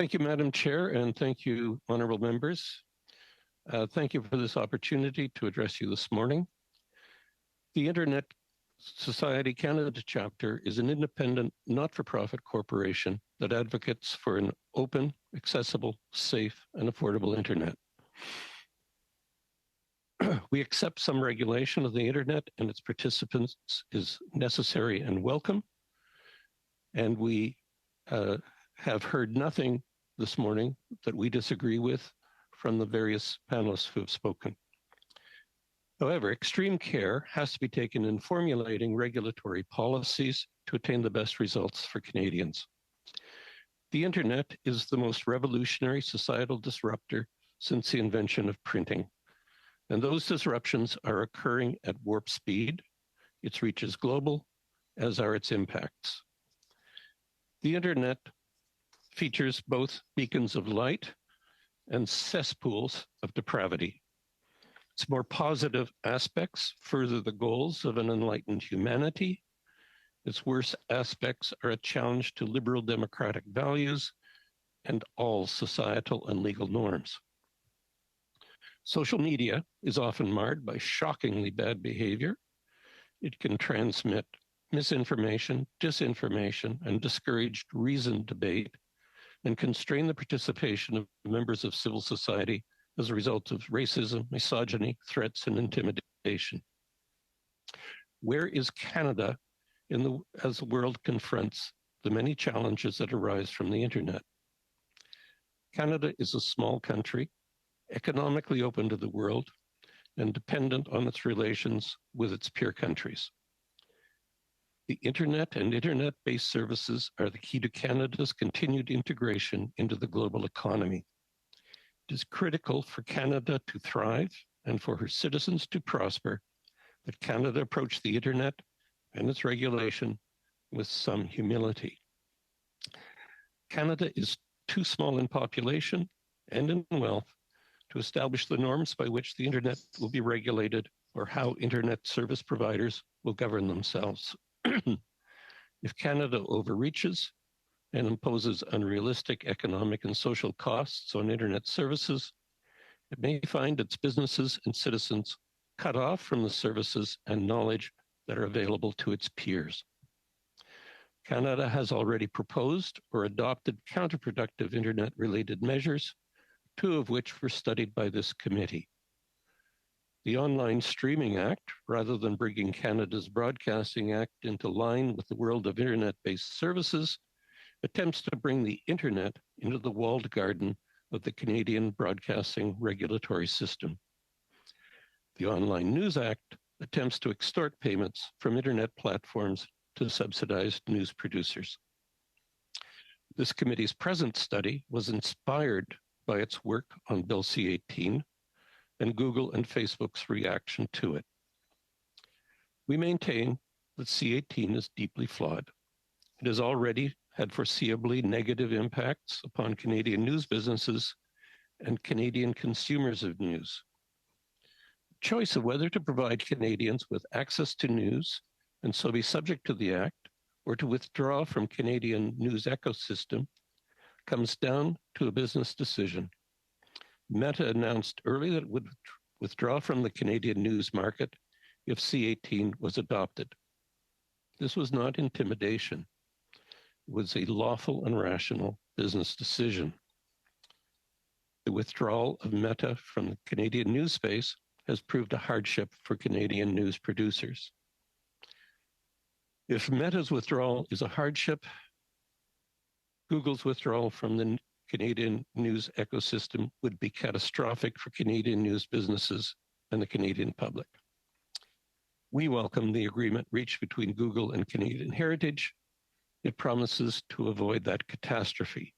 Thank you, Madam Chair, and thank you, honorable members. Thank you for this opportunity to address you this morning. The Internet Society Canada chapter is an independent, not-for-profit corporation that advocates for an open, accessible, safe, and affordable Internet. We accept some regulation of the Internet and its participants is necessary and welcome, and we have heard nothing this morning that we disagree with from the various panelists who have spoken. However, extreme care has to be taken in formulating regulatory policies to attain the best results for Canadians. The Internet is the most revolutionary societal disruptor since the invention of printing, and those disruptions are occurring at warp speed. Its reach is global, as are its impacts. The Internet features both beacons of light and cesspools of depravity. Its more positive aspects further the goals of an enlightened humanity. Its worst aspects are a challenge to liberal democratic values and all societal and legal norms. Social media is often marred by shockingly bad behavior. It can transmit misinformation, disinformation, and discouraged reasoned debate, and constrain the participation of members of civil society as a result of racism, misogyny, threats, and intimidation. Where is Canada as the world confronts the many challenges that arise from the Internet? Canada is a small country, economically open to the world, and dependent on its relations with its peer countries. The Internet and Internet-based services are the key to Canada's continued integration into the global economy. It is critical for Canada to thrive and for her citizens to prosper that Canada approach the Internet and its regulation with some humility. Canada is too small in population and in wealth to establish the norms by which the Internet will be regulated or how Internet service providers will govern themselves. If Canada overreaches and imposes unrealistic economic and social costs on Internet services, it may find its businesses and citizens cut off from the services and knowledge that are available to its peers. Canada has already proposed or adopted counterproductive Internet-related measures, two of which were studied by this committee. The Online Streaming Act, rather than bringing Canada's Broadcasting Act into line with the world of Internet-based services, attempts to bring the Internet into the walled garden of the Canadian broadcasting regulatory system. The Online News Act attempts to extort payments from Internet platforms to subsidized news producers. This committee's present study was inspired by its work on Bill C-18 and Google and Facebook's reaction to it. We maintain that C-18 is deeply flawed. It has already had foreseeably negative impacts upon Canadian news businesses and Canadian consumers of news. The choice of whether to provide Canadians with access to news and so be subject to the Act or to withdraw from Canadian news ecosystem comes down to a business decision. Meta announced early that it would withdraw from the Canadian news market if C-18 was adopted. This was not intimidation. It was a lawful and rational business decision. The withdrawal of Meta from the Canadian news space has proved a hardship for Canadian news producers. If Meta's withdrawal is a hardship, Google's withdrawal from the Canadian news ecosystem would be catastrophic for Canadian news businesses and the Canadian public. We welcome the agreement reached between Google and Canadian Heritage. It promises to avoid that catastrophe.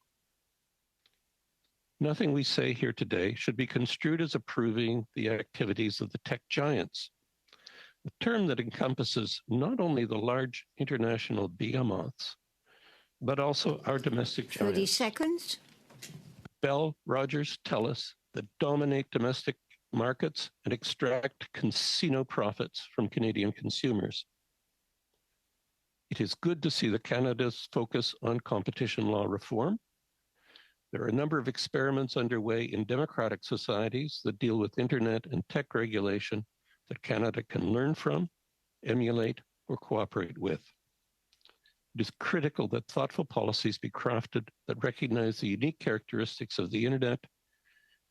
Nothing we say here today should be construed as approving the activities of the tech giants, a term that encompasses not only the large international behemoths, but also our domestic giants. 30 seconds. Bell, Rogers, TELUS, that dominate domestic markets and extract casino profits from Canadian consumers. It is good to see that Canada's focus on competition law reform. There are a number of experiments underway in democratic societies that deal with internet and tech regulation that Canada can learn from, emulate, or cooperate with. It is critical that thoughtful policies be crafted that recognize the unique characteristics of the internet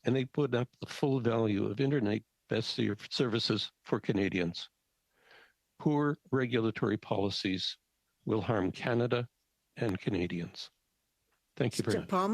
and they put up the full value of internet-based services for Canadians. Poor regulatory policies will harm Canada and Canadians. Thank you very much. Palmer?